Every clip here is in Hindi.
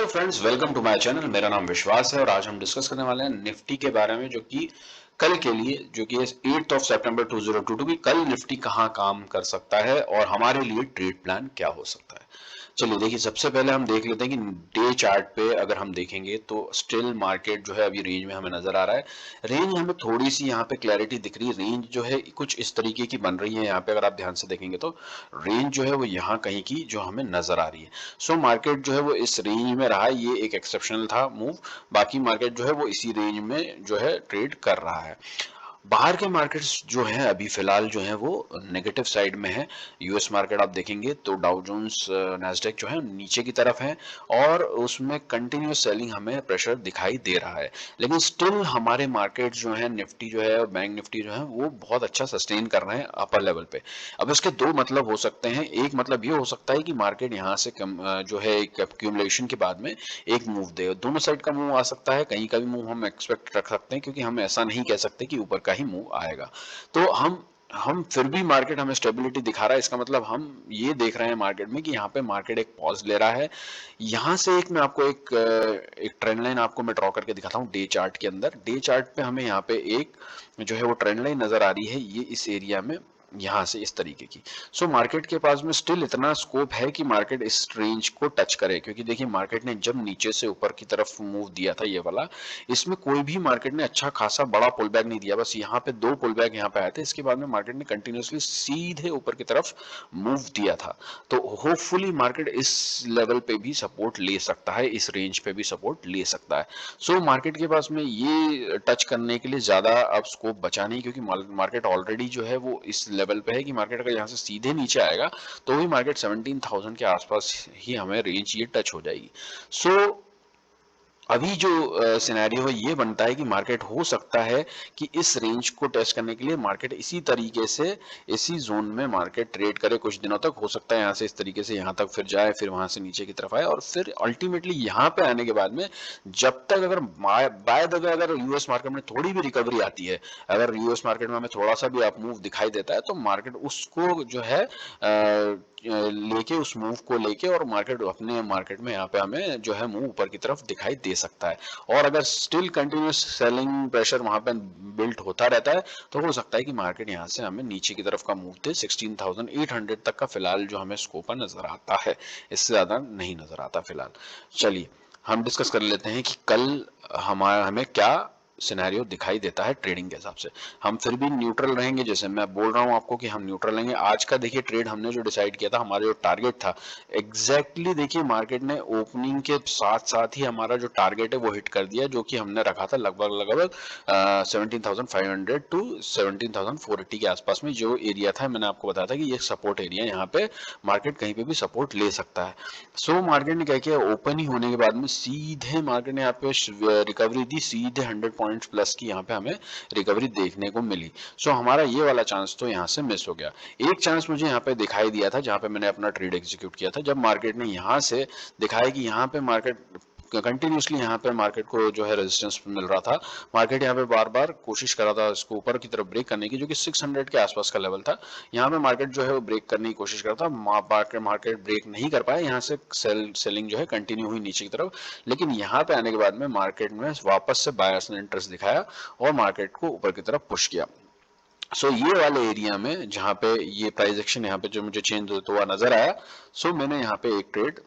Hello friends, welcome to my channel. मेरा नाम विश्वास है और आज हम डिस्कस करने वाले हैं निफ्टी के बारे में, जो कि कल के लिए, जो कि 8 सितंबर 2022 की कल निफ्टी कहां काम कर सकता है और हमारे लिए ट्रेड प्लान क्या हो सकता है। चलिए देखिए, सबसे पहले हम देख लेते हैं कि डे चार्ट पे अगर हम देखेंगे तो स्टिल मार्केट जो है अभी रेंज में हमें नजर आ रहा है। रेंज हमें थोड़ी सी यहाँ पे क्लैरिटी दिख रही है। रेंज जो है कुछ इस तरीके की बन रही है यहाँ पे, अगर आप ध्यान से देखेंगे तो रेंज जो है वो यहाँ कहीं की जो हमें नजर आ रही है। सो मार्केट जो है वो इस रेंज में रहा, ये एक एक्सेप्शनल था मूव। बाकी मार्केट जो है वो इसी रेंज में जो है ट्रेड कर रहा है। बाहर के मार्केट्स जो हैं अभी फिलहाल जो है वो नेगेटिव साइड में है। यूएस मार्केट आप देखेंगे तो डाउ जोन्स, नैस्डैक जो है नीचे की तरफ है और उसमें कंटिन्यूस सेलिंग हमें प्रेशर दिखाई दे रहा है। लेकिन स्टिल हमारे मार्केट जो है, निफ्टी जो है और बैंक निफ्टी जो है, वो बहुत अच्छा सस्टेन कर रहे हैं अपर लेवल पे। अब इसके दो मतलब हो सकते हैं। एक मतलब ये हो सकता है कि मार्केट यहाँ से जो है एक एक्यूमुलेशन के बाद में एक मूव दे। दोनों साइड का मूव आ सकता है, कहीं का भी मूव हम एक्सपेक्ट रख सकते हैं, क्योंकि हम ऐसा नहीं कह सकते कि ऊपर का ही मूव आएगा। तो हम फिर भी मार्केट हमें स्टेबिलिटी दिखा रहा है। इसका मतलब हम ये देख रहे हैं मार्केट में कि यहाँ पे मार्केट एक पॉज ले रहा है। यहाँ से एक मैं आपको एक ट्रेंड लाइन आपको मैं ड्रॉ करके दिखाता हूँ डे चार्ट के अंदर। डे चार्ट पे हमें यहाँ पे एक जो है वो ट्रेंड लाइन नजर आ रही है, ये इस एरिया में, यहाँ से इस तरीके की। सो मार्केट के पास में स्टिल इतना स्कोप है कि मार्केट इस रेंज को टच करे, क्योंकि देखिए मार्केट ने जब नीचे से ऊपर की तरफ मूव दिया था ये वाला, इसमें कोई भी मार्केट ने अच्छा खासा बड़ा पुल बैक नहीं दिया। बस यहाँ पे दो पुल बैक यहाँ पे आए थे, इसके बाद में मार्केट ने कंटिन्यूसली सीधे ऊपर की तरफ मूव दिया था। तो होपफुली मार्केट इस लेवल पे भी सपोर्ट ले सकता है, इस रेंज पे भी सपोर्ट ले सकता है। सो मार्केट के पास में ये टच करने के लिए ज्यादा अब स्कोप बचा नहीं, क्योंकि मार्केट ऑलरेडी जो है वो इस लेवल पे है कि मार्केट अगर यहाँ से सीधे नीचे आएगा तो भी मार्केट 17,000 के आसपास ही हमें रेंज ये टच हो जाएगी। सो अभी जो सिनेरियो है ये बनता है कि मार्केट हो सकता है कि इस रेंज को टेस्ट करने के लिए मार्केट इसी तरीके से, इसी जोन में मार्केट ट्रेड करे कुछ दिनों तक। हो सकता है यहाँ से इस तरीके से यहाँ तक फिर जाए, फिर वहां से नीचे की तरफ आए, और फिर अल्टीमेटली यहाँ पे आने के बाद में, जब तक अगर बाय द वे अगर यूएस मार्केट में थोड़ी भी रिकवरी आती है, अगर यूएस मार्केट में हमें थोड़ा सा भी अप मूव दिखाई देता है, तो मार्केट उसको जो है लेके, उस मूव को लेके, और मार्केट अपने मार्केट में यहाँ पे हमें जो है मूव ऊपर की तरफ दिखाई दे सकता है। और अगर स्टिल कंटिन्यूस सेलिंग प्रेशर वहां पे बिल्ट होता रहता है, तो हो सकता है कि मार्केट यहाँ से हमें नीचे की तरफ का मूव दे। 16,800 तक का फिलहाल जो हमें स्कोप नजर आता है, इससे ज्यादा नहीं नजर आता फिलहाल। चलिए हम डिस्कस कर लेते हैं कि कल हमें क्या सिनेरियो दिखाई देता है ट्रेडिंग के हिसाब से। हम फिर भी न्यूट्रल रहेंगे, जैसे मैं बोल रहा हूं आपको कि हम न्यूट्रल रहेंगे। आज का देखिए ट्रेड हमने जो डिसाइड किया था, हमारा जो टारगेट था, एग्जैक्टली देखिए मार्केट ने ओपनिंग के साथ साथ ही हमारा जो टारगेट है वो हिट कर दिया, जो कि हमने रखा था लगभग लगभग 17,500 टू 17,480 के आसपास में जो एरिया था। मैंने आपको बताया था कि ये सपोर्ट एरिया, यहाँ पे मार्केट कहीं पे भी सपोर्ट ले सकता है। सो मार्केट ने क्या किया, ओपन ही होने के बाद में सीधे मार्केट ने यहाँ पे रिकवरी दी, सीधे 100 पॉइंट्स प्लस की यहाँ पे हमें रिकवरी देखने को मिली। सो हमारा ये वाला चांस तो यहाँ से मिस हो गया। एक चांस मुझे यहाँ पे दिखाई दिया था, जहाँ पे मैंने अपना ट्रेड एग्जीक्यूट किया था, जब मार्केट ने यहाँ से दिखाया कि यहाँ पे मार्केट कंटिन्यूसली, यहाँ पे मार्केट को जो है रेजिस्टेंस मिल रहा था। मार्केट यहाँ पे बार बार कोशिश कर रहा था इसको ऊपर की तरफ ब्रेक करने की, जो कि 600 के आसपास का लेवल था। यहाँ पे मार्केट जो है वो ब्रेक करने की कोशिश कर रहा था। मार्केट ब्रेक नहीं कर पाया, यहाँ से सेलिंग जो है कंटिन्यू हुई नीचे की तरफ। लेकिन यहाँ पे आने के बाद में मार्केट में वापस से बायर्स ने इंटरेस्ट दिखाया और मार्केट को ऊपर की तरफ पुश किया। सो ये वाले एरिया में जहाँ पे ये प्राइस एक्शन यहाँ पे जो मुझे चेंज होता हुआ नजर आया, सो मैंने यहाँ पे एक ट्रेड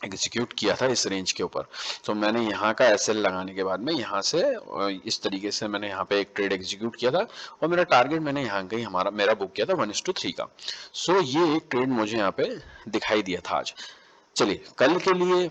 एग्जीक्यूट किया था इस रेंज के ऊपर। तो मैंने यहाँ का एसएल लगाने के बाद में यहाँ से इस तरीके से मैंने यहाँ पे एक ट्रेड एग्जीक्यूट किया था, और मेरा टारगेट मैंने यहाँ का ही मेरा बुक किया था 1:3 का। सो ये एक ट्रेड मुझे यहाँ पे दिखाई दिया था आज। चलिए कल के लिए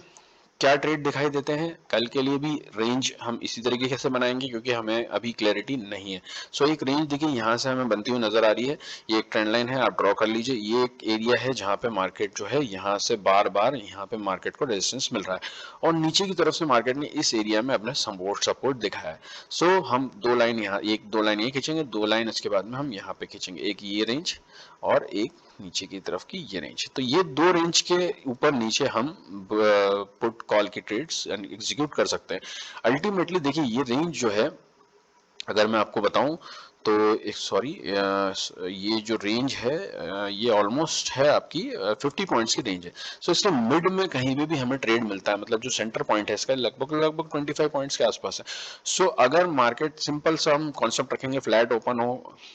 क्या ट्रेड दिखाई देते हैं। कल के लिए भी रेंज हम इसी तरीके से बनाएंगे, क्योंकि हमें अभी क्लैरिटी नहीं है। सो एक रेंज देखिए यहाँ से हमें बनती हुई नजर आ रही है, ये एक ट्रेंड लाइन है, आप ड्रॉ कर लीजिए। ये एक एरिया है जहाँ पे मार्केट जो है यहाँ से बार बार यहाँ पे मार्केट को रेजिस्टेंस मिल रहा है, और नीचे की तरफ से मार्केट ने इस एरिया में अपने सपोर्ट दिखाया है। सो हम दो लाइन यहाँ, एक दो लाइन ये खींचेंगे, दो लाइन इसके बाद में हम यहाँ पे खींचेंगे, एक ये रेंज और एक नीचे की तरफ की ये रेंज। तो ये दो रेंज के ऊपर नीचे हम पुट कॉल की ट्रेड्स एग्जीक्यूट कर सकते हैं। अल्टीमेटली देखिए ये रेंज जो है, अगर मैं आपको बताऊं तो एक सॉरी ये जो रेंज है ये ऑलमोस्ट है आपकी 50 पॉइंट्स की रेंज है। सो इसके मिड में कहीं भी हमें ट्रेड मिलता है, मतलब जो सेंटर पॉइंट है इसका लगभग लगभग 25 पॉइंट्स के आसपास है। सो अगर मार्केट सिंपल सा हम कॉन्सेप्ट रखेंगे, फ्लैट ओपन हो,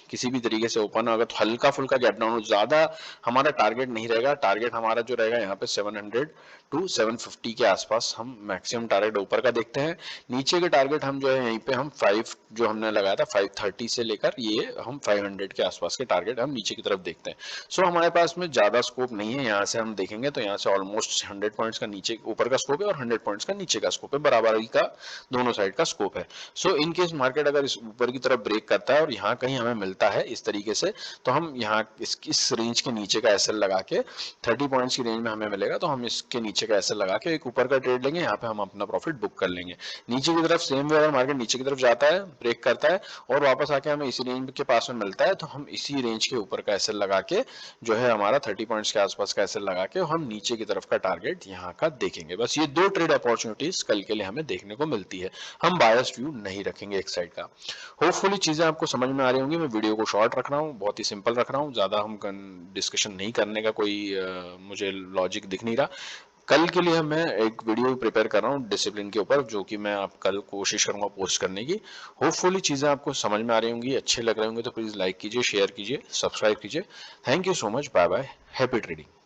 किसी भी तरीके से ओपन हो, अगर तो हल्का फुल्का गैप डाउन हो, ज्यादा हमारा टारगेट नहीं रहेगा। टारगेट हमारा जो रहेगा यहाँ पे 700 टू 750 के आसपास हम मैक्सिमम टारगेट ऊपर का देखते हैं। नीचे के टारगेट हम जो है यहीं पे हम 5 जो हमने लगाया था 530 से लेकर ये हम 500 के आसपास के टारगेट हम नीचे की तरफ देखते हैं। सो हमारे पास में ज्यादा स्कोप नहीं है। यहाँ से हम देखेंगे तो यहाँ से ऑलमोस्ट 100 पॉइंट्स का नीचे ऊपर का स्कोप है और 100 पॉइंट्स का नीचे का स्कोप है, बराबरी का दोनों साइड का स्कोप है। सो इन केस मार्केट अगर इस ऊपर की तरफ ब्रेक करता है और यहाँ कहीं हमें मिलता है इस तरीके से, तो हम यहाँ इस रेंज के नीचे का एसएल लगा के 30 पॉइंट्स की रेंज में हमें मिलेगा तो हम इसके नीचे का एसएल लगा के एक ऊपर का ट्रेड लेंगे, यहाँ पे हम अपना प्रॉफिट बुक कर लेंगे। नीचे की तरफ सेम वे, अगर मार्केट नीचे की तरफ जाता है, ब्रेक करता है और वापस आके हमें इसी रेंज के पास में मिलता है, तो हम इसी रेंज के ऊपर का एसएल लगा के जो है हमारा 30 पॉइंट्स के आसपास का एसएल लगा के हम नीचे की तरफ का टारगेट यहाँ का देखेंगे। बस ये दो ट्रेड अपॉर्चुनिटीज कल के लिए हमें देखने को मिलती है। हम बायस्ड व्यू नहीं रखेंगे एक साइड का। होपफुली चीजें आपको समझ में आ रही होंगी। मैं वीडियो को शॉर्ट रख रहा हूँ, बहुत ही सिंपल रख रहा हूँ, ज्यादा हम डिस्कशन नहीं करने का कोई मुझे लॉजिक दिख नहीं रहा। कल के लिए मैं एक वीडियो प्रिपेयर कर रहा हूँ डिसिप्लिन के ऊपर, जो कि मैं आप कल कोशिश करूंगा पोस्ट करने की। होपफुली चीज़ें आपको समझ में आ रही होंगी, अच्छे लग रहे होंगे तो प्लीज़ लाइक कीजिए, शेयर कीजिए, सब्सक्राइब कीजिए। Thank you so much, bye bye, happy trading.